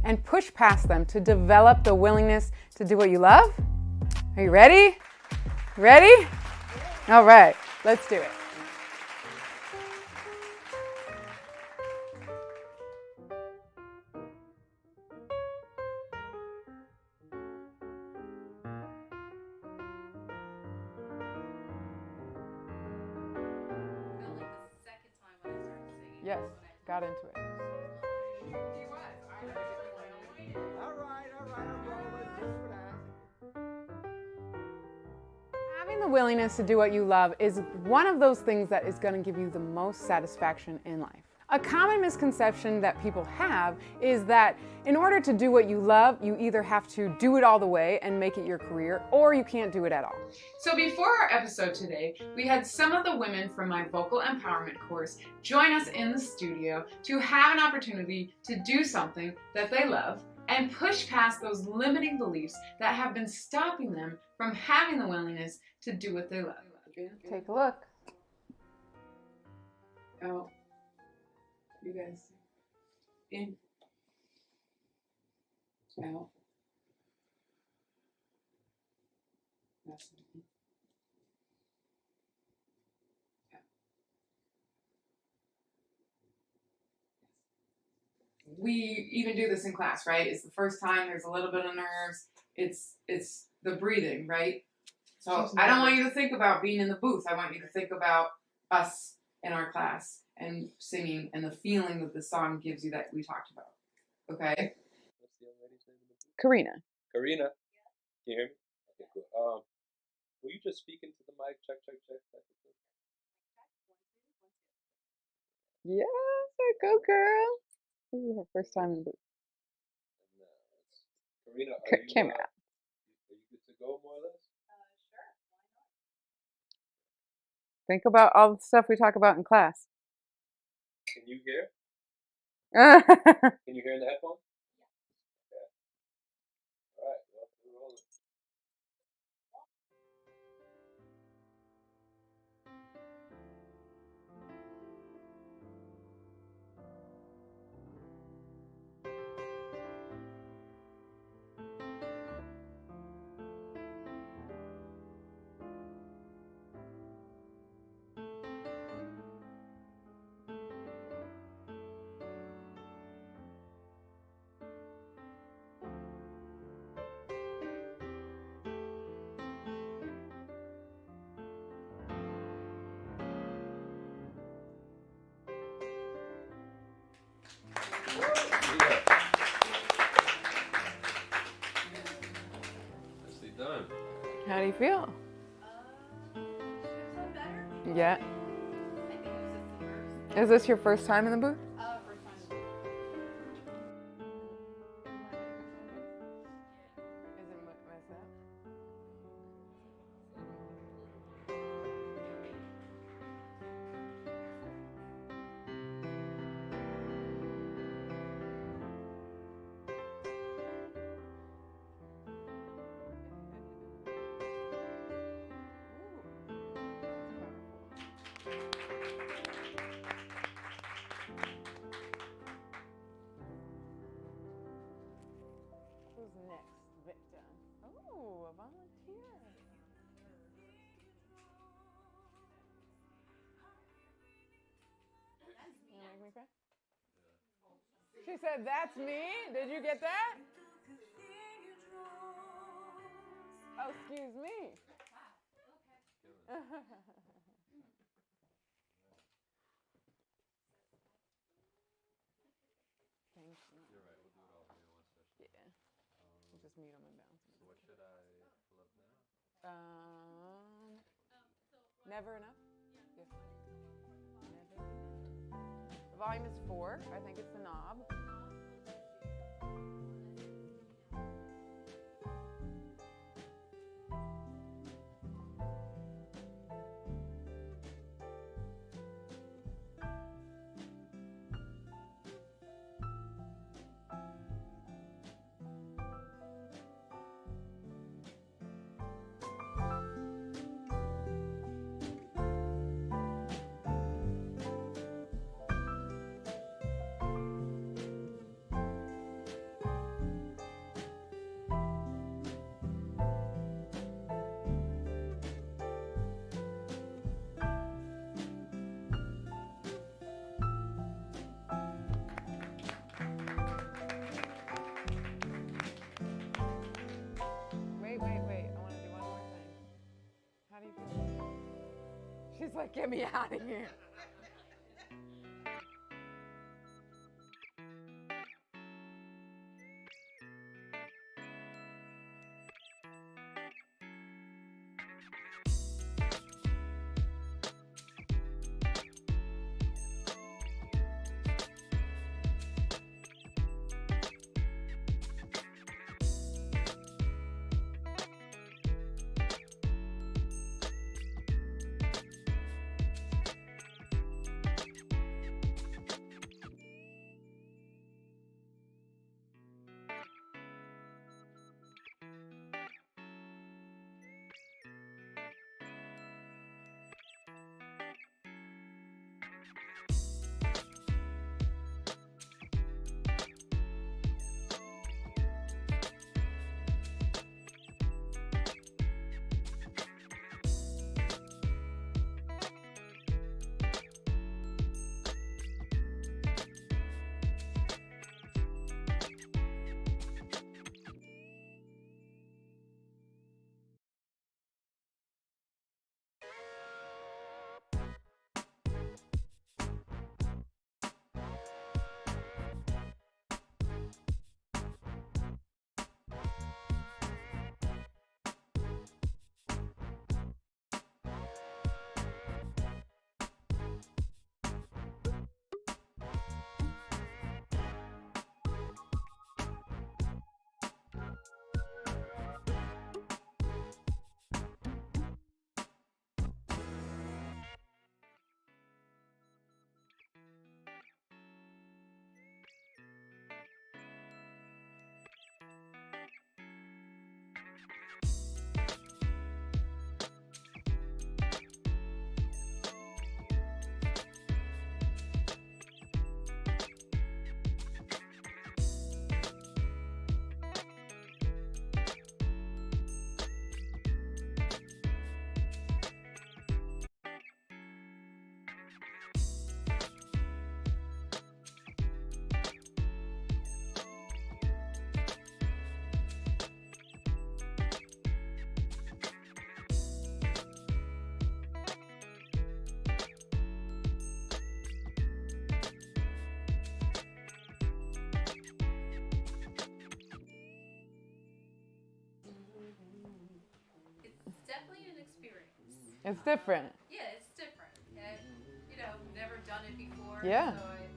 and push past them to develop the willingness to do what you love? Are you ready? Ready? All right, let's do it. Yes, got into it. All right, I'm rolling. Just relax. Having the willingness to do what you love is one of those things that is going to give you the most satisfaction in life. A common misconception that people have is that in order to do what you love, you either have to do it all the way and make it your career, or you can't do it at all. So before our episode today, we had some of the women from my vocal empowerment course join us in the studio to have an opportunity to do something that they love and push past those limiting beliefs that have been stopping them from having the willingness to do what they love. Take a look. Oh. You guys in, out, we even do this in class, right? It's the first time, there's a little bit of nerves. It's the breathing, right? So I don't want you to think about being in the booth. I want you to think about us in our class and singing and the feeling that the song gives you that we talked about. Okay? What's the young lady's name in the booth? Karina. Karina? Can you hear me? Okay, cool. Will you just speak into the mic? Check. Yes, go girl. This is her first time in the booth. Karina, are you Camera. Are you good to go, more or less? Sure, why not? Think about all the stuff we talk about in class. Can you hear? Yes. Can you hear in the headphone? Yeah. Okay. All right, well, we're rolling. Nicely done. How do you feel? Better? Yeah. I think it was just the nerves. Is this your first time in the booth? First time. Is it messed up? Who's next, Victor? Oh, a volunteer. You make me cry? She said, "That's me." Did you get that? Oh, excuse me. Thank you. You're right, we'll do it all here in one session. Yeah. We'll just meet them and bounce. So what should I pull up now? Never enough? Yeah. Never enough. The volume is 4. I think it's the knob. He's like, get me out of here. It's definitely an experience. It's different. Yeah, it's different. And, never done it before. Yeah. So it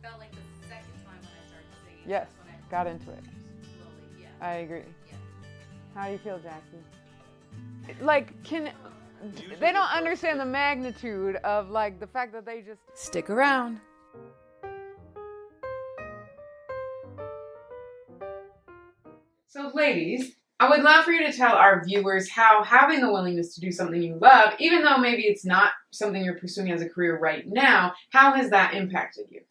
felt like the second time when I started singing. Yes, That's when I got into it. slowly, yeah. I agree. Yeah. How do you feel, Jackson? Like, they don't understand the magnitude of, like, the fact that they just stick around. So, ladies, I would love for you to tell our viewers how having the willingness to do something you love, even though maybe it's not something you're pursuing as a career right now, how has that impacted you?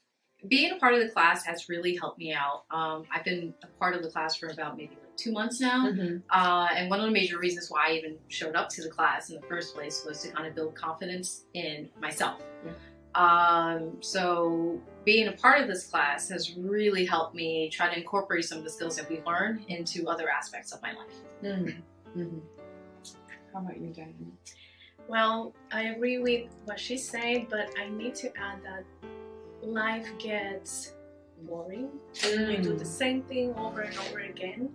Being a part of the class has really helped me out. I've been a part of the class for about maybe 2 months now. And one of the major reasons why I even showed up to the class in the first place was to kind of build confidence in myself. So being a part of this class has really helped me try to incorporate some of the skills that we learned into other aspects of my life. How about you, Diana? Well, I agree with what she's saying, but I need to add that life gets boring. You do the same thing over and over again.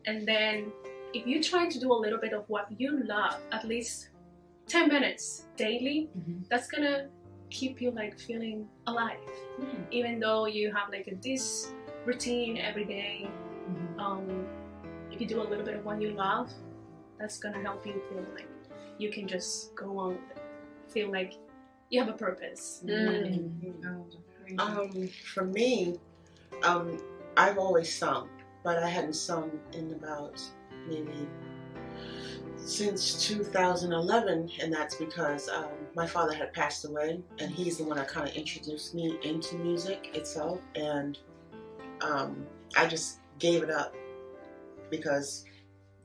And then if you try to do a little bit of what you love, at least 10 minutes daily, that's gonna keep you like feeling alive. Even though you have like this routine every day, if you do a little bit of what you love, that's gonna help you feel like you can just go on, feel like you have a purpose. For me, I've always sung, but I hadn't sung in about maybe since 2011, and that's because my father had passed away, and he's the one that kind of introduced me into music itself, and I just gave it up because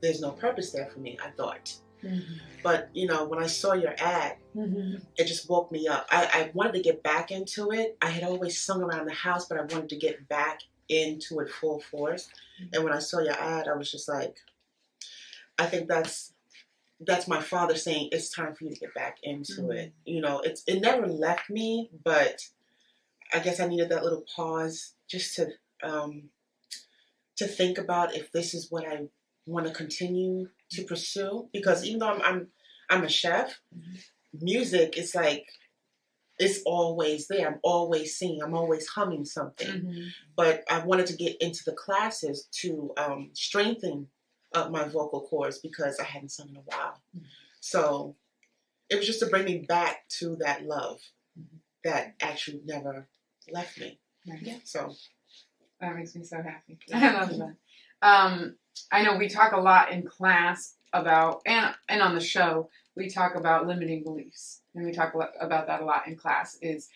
there's no purpose there for me, I thought. But when I saw your ad, it just woke me up. I wanted to get back into it. I had always sung around the house, but I wanted to get back into it full force. And when I saw your ad, I was just like, I think that's that's my father saying it's time for you to get back into it. You know, it never left me, but I guess I needed that little pause just to think about if this is what I want to continue to pursue. Because even though I'm a chef, music is like, it's always there. I'm always singing. I'm always humming something. But I wanted to get into the classes to strengthen up my vocal cords because I hadn't sung in a while. So it was just to bring me back to that love that actually never left me. Right. So that makes me so happy. I love that. I know we talk a lot in class about, and on the show, we talk about limiting beliefs. And we talk about that a lot in class, is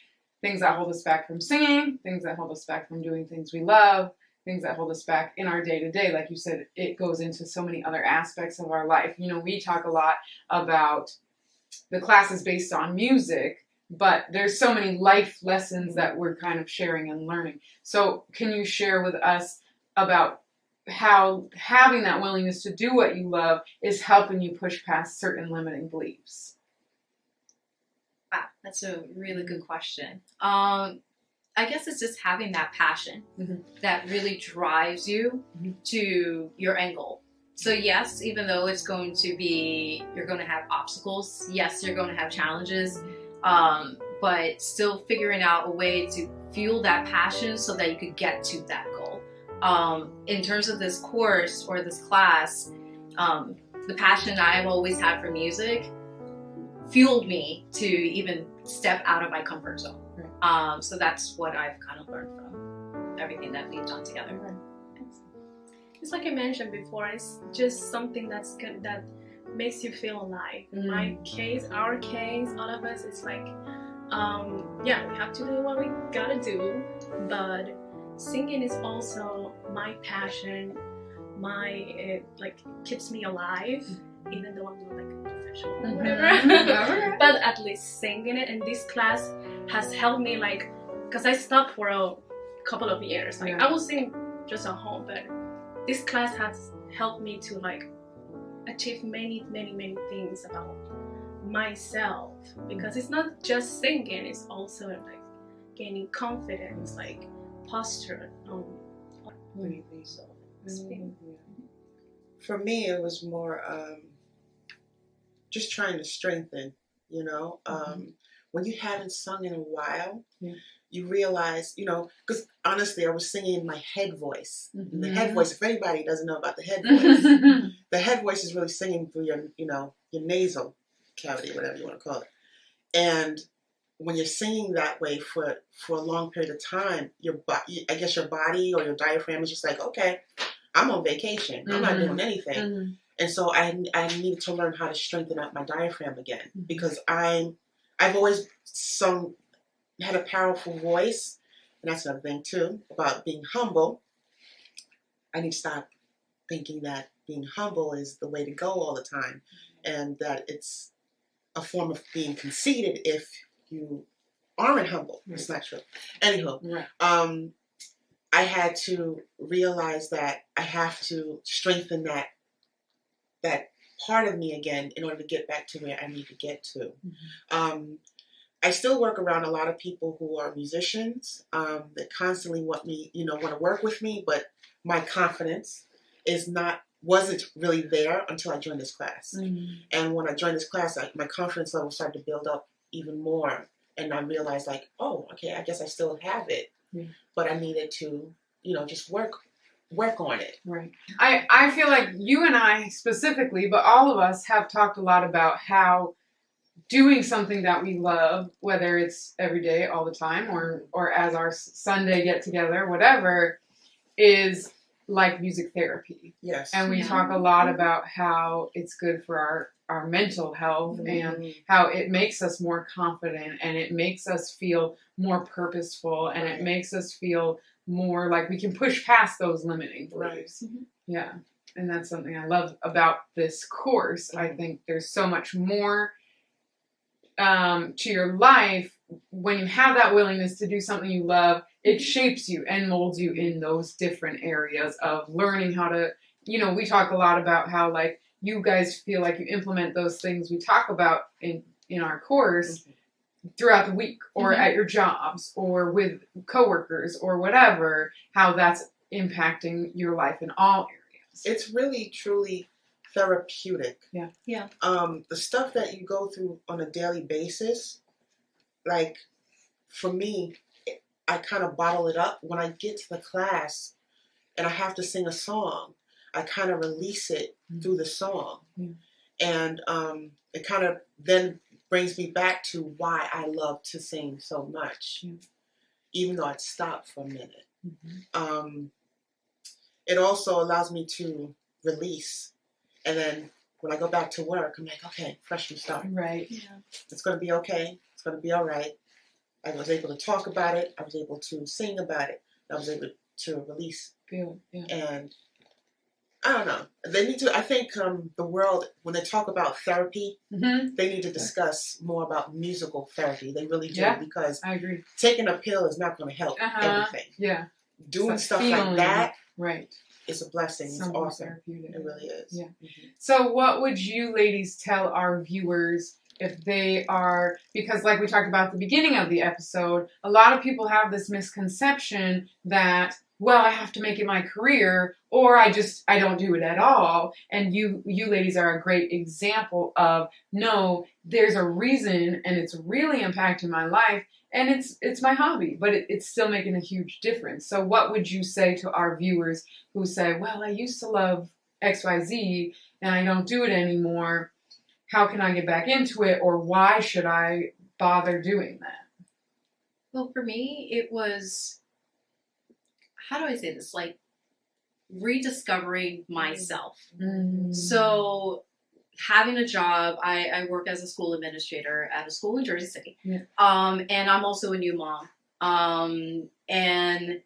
things that hold us back from singing, things that hold us back from doing things we love, things that hold us back in our day-to-day. Like you said, it goes into so many other aspects of our life. You know, we talk a lot about the classes based on music, but there's so many life lessons that we're kind of sharing and learning. So can you share with us about how having that willingness to do what you love is helping you push past certain limiting beliefs? Wow, that's a really good question. I guess it's just having that passion that really drives you to your end goal. So yes, even though it's going to be, you're going to have obstacles. Yes, you're going to have challenges, but still figuring out a way to fuel that passion so that you could get to that goal. In terms of this course or this class, the passion I've always had for music fueled me to even step out of my comfort zone. So that's what I've kind of learned from everything that we've done together. It's like I mentioned before, it's just something that's good, that makes you feel alive. In my case, our case, all of us, it's like, yeah, we have to do what we gotta do, but singing is also my passion. It like keeps me alive, even though I'm not like a professional or whatever. But at least singing it, and this class has helped me, like, because I stopped for a couple of years. Like I will sing just at home, but this class has helped me to like achieve many things about myself, because it's not just singing, it's also like gaining confidence, like posture. for me, it was more just trying to strengthen, you know. When you haven't sung in a while, you realize, you know, because honestly, I was singing in my head voice. And the head voice, if anybody doesn't know about the head voice, the head voice is really singing through your, you know, your nasal cavity, whatever you want to call it. And when you're singing that way for a long period of time, I guess your body or your diaphragm is just like, okay, I'm on vacation. I'm not doing anything. And so I needed to learn how to strengthen up my diaphragm again, because I've always had a powerful voice, and that's another thing too about being humble. I need to stop thinking that being humble is the way to go all the time, and that it's a form of being conceited if you aren't humble. It's not true. Anywho, I had to realize that I have to strengthen that part of me again in order to get back to where I need to get to. I still work around a lot of people who are musicians that constantly want to work with me, but my confidence wasn't really there until I joined this class. And when I joined this class, my confidence level started to build up even more. And I realized, like, oh, okay, I guess I still have it, but I needed to, just work on it. Right. I feel like you and I specifically, but all of us have talked a lot about how doing something that we love, whether it's every day, all the time, or as our Sunday get together, whatever, is like music therapy. Yes. And we talk a lot about how it's good for our mental health and how it makes us more confident, and it makes us feel more purposeful, and it makes us feel more like we can push past those limiting beliefs. Yeah. And that's something I love about this course. I think there's so much more to your life when you have that willingness to do something you love. It shapes you and molds you in those different areas of learning how to, we talk a lot about how, like, you guys feel like you implement those things we talk about in our course throughout the week, or at your jobs, or with coworkers, or whatever, how that's impacting your life in all areas. It's really, truly therapeutic. Yeah. Yeah. The stuff that you go through on a daily basis, like, for me, I kind of bottle it up. When I get to the class and I have to sing a song, I kind of release it through the song. And it kind of then brings me back to why I love to sing so much, even though I'd stop for a minute. It also allows me to release. And then when I go back to work, I'm like, okay, fresh new start. Right. Yeah. It's going to be okay. It's going to be all right. I was able to talk about it. I was able to sing about it. I was able to release. Feel it. Yeah. And I don't know. They need to, I think the world, when they talk about therapy, they need to discuss more about musical therapy. They really do. Yeah. Because I agree. taking a pill is not going to help everything. Yeah. Doing It's stuff feeling, like that right, is a blessing. It's something awesome. therapeutic. It really is. Yeah. So what would you ladies tell our viewers if they are, because like we talked about at the beginning of the episode, a lot of people have this misconception that, well, I have to make it my career, or I don't do it at all. And you ladies are a great example of, no, there's a reason, and it's really impacting my life, and it's my hobby, but it's still making a huge difference. So what would you say to our viewers who say, well, I used to love XYZ, and I don't do it anymore. How can I get back into it, or why should I bother doing that? Well, for me, it was, how do I say this? Like, rediscovering myself. So having a job, I work as a school administrator at a school in Jersey City. Yeah. And I'm also a new mom. And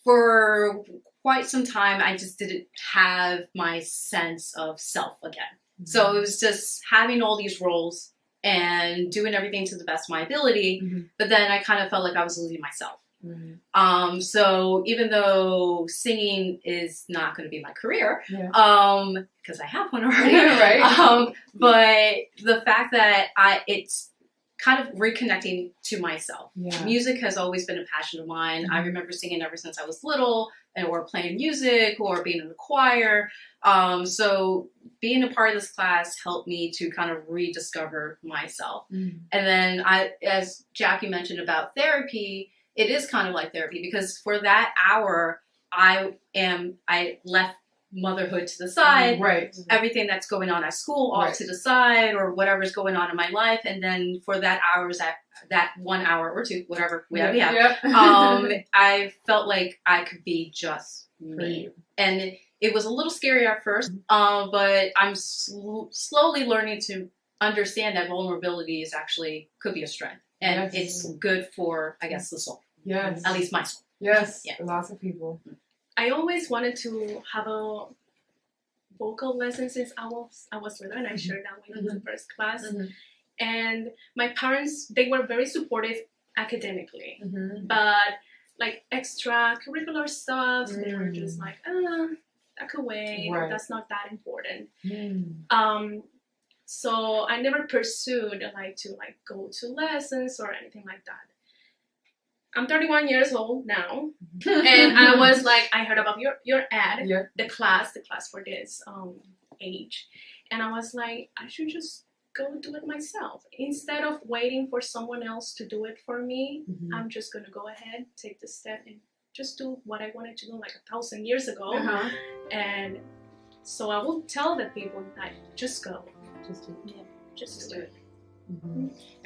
for quite some time, I just didn't have my sense of self again. So it was just having all these roles and doing everything to the best of my ability. But then I kind of felt like I was losing myself. So even though singing is not going to be my career, because I have one already, right? But the fact that it's kind of reconnecting to myself. Music has always been a passion of mine. I remember singing ever since I was little, or playing music, or being in the choir. So being a part of this class helped me to kind of rediscover myself. And then as Jackie mentioned about therapy, it is kind of like therapy, because for that hour, I left motherhood to the side, everything that's going on at school off to the side, or whatever's going on in my life, and then for that 1 hour or two, whatever we have, I felt like I could be just me. And it was a little scary at first, but I'm slowly learning to understand that vulnerability could be a strength, and it's good for, I guess, the soul. Yes. At least my soul. Yes. Lots of people. I always wanted to have a vocal lesson since I was little, and I shared that with you in the first class. And my parents, they were very supportive academically, but like extracurricular stuff, they were just like, that could wait, that's not that important. So I never pursued to go to lessons or anything like that. I'm 31 years old now, and I was like, I heard about your ad, the class for this age, and I was like, I should just go do it myself. Instead of waiting for someone else to do it for me, I'm just going to go ahead, take the step, and just do what I wanted to do like 1,000 years ago. And so I will tell the people, like, just go. Just do it.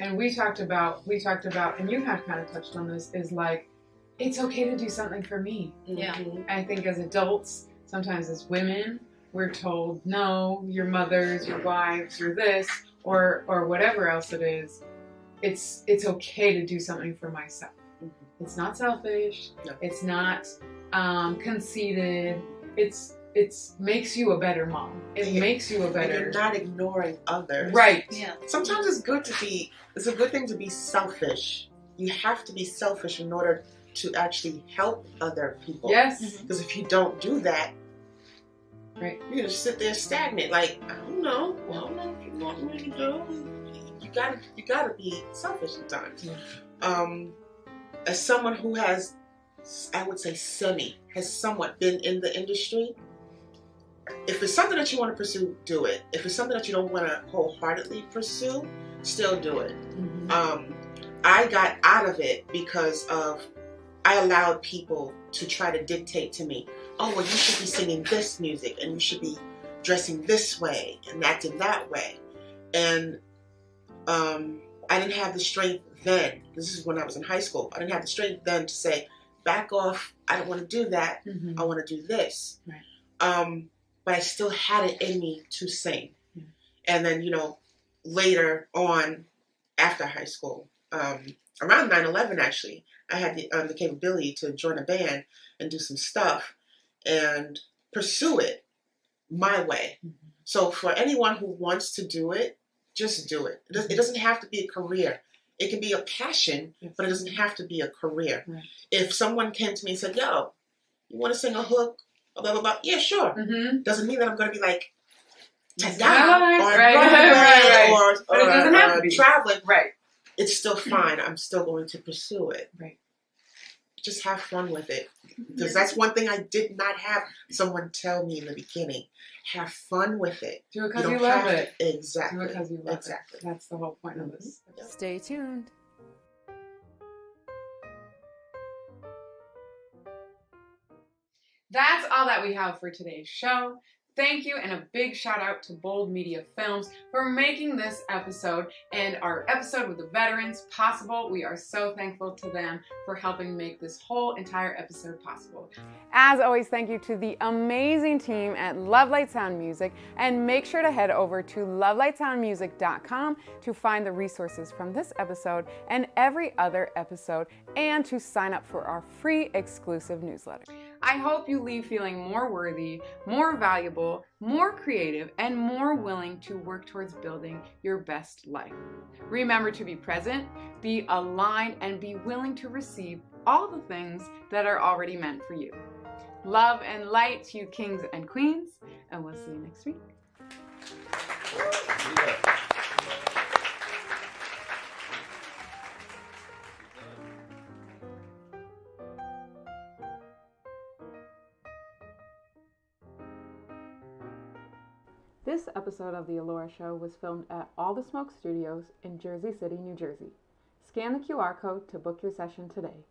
And we talked about, and you have kind of touched on this, is like, it's okay to do something for me. I think as adults, sometimes as women, we're told, no, your mothers, your wives, you're this, or whatever else it is. It's okay to do something for myself. It's not selfish. It's not conceited. It makes you a better mom. It makes you a better. And you're not ignoring others. Right. Sometimes it's a good thing to be selfish. You have to be selfish in order to actually help other people. Yes. Because if you don't do that, Right. You're gonna sit there stagnant, like, I don't know. I don't know what you want me to do. You gotta be selfish sometimes. Yeah. As someone who has, I would say, has somewhat been in the industry. If it's something that you want to pursue, do it. If it's something that you don't want to wholeheartedly pursue, still do it. I got out of it because I allowed people to try to dictate to me, oh, well, you should be singing this music and you should be dressing this way and acting that way. And I didn't have the strength then. This is when I was in high school. I didn't have the strength then to say, back off. I don't want to do that. I want to do this. Right. But I still had it in me to sing. And then, later on, after high school, around 9/11 actually, I had the capability to join a band and do some stuff and pursue it my way. So for anyone who wants to do it, just do it. It doesn't have to be a career. It can be a passion, but it doesn't have to be a career. Right. If someone came to me and said, yo, you want to sing a hook? Blah, blah, blah. Yeah, sure. Doesn't mean that I'm going to be like, ta-da, or traveling. Right. It's still fine. I'm still going to pursue it. Right. Just have fun with it. Because that's one thing I did not have someone tell me in the beginning. Have fun with it. Do it because you love it. Exactly. Do it because you love it. That's the whole point of this. Stay tuned. That's all that we have for today's show. Thank you and a big shout out to Bold Media Films for making this episode and our episode with the veterans possible. We are so thankful to them for helping make this whole entire episode possible. As always, thank you to the amazing team at Love Light Sound Music, and make sure to head over to lovelightsoundmusic.com to find the resources from this episode and every other episode, and to sign up for our free exclusive newsletter. I hope you leave feeling more worthy, more valuable, more creative, and more willing to work towards building your best life. Remember to be present, be aligned, and be willing to receive all the things that are already meant for you. Love and light to you kings and queens, and we'll see you next week. This episode of The Alaura Show was filmed at All the Smoke Studios in Jersey City, New Jersey. Scan the QR code to book your session today.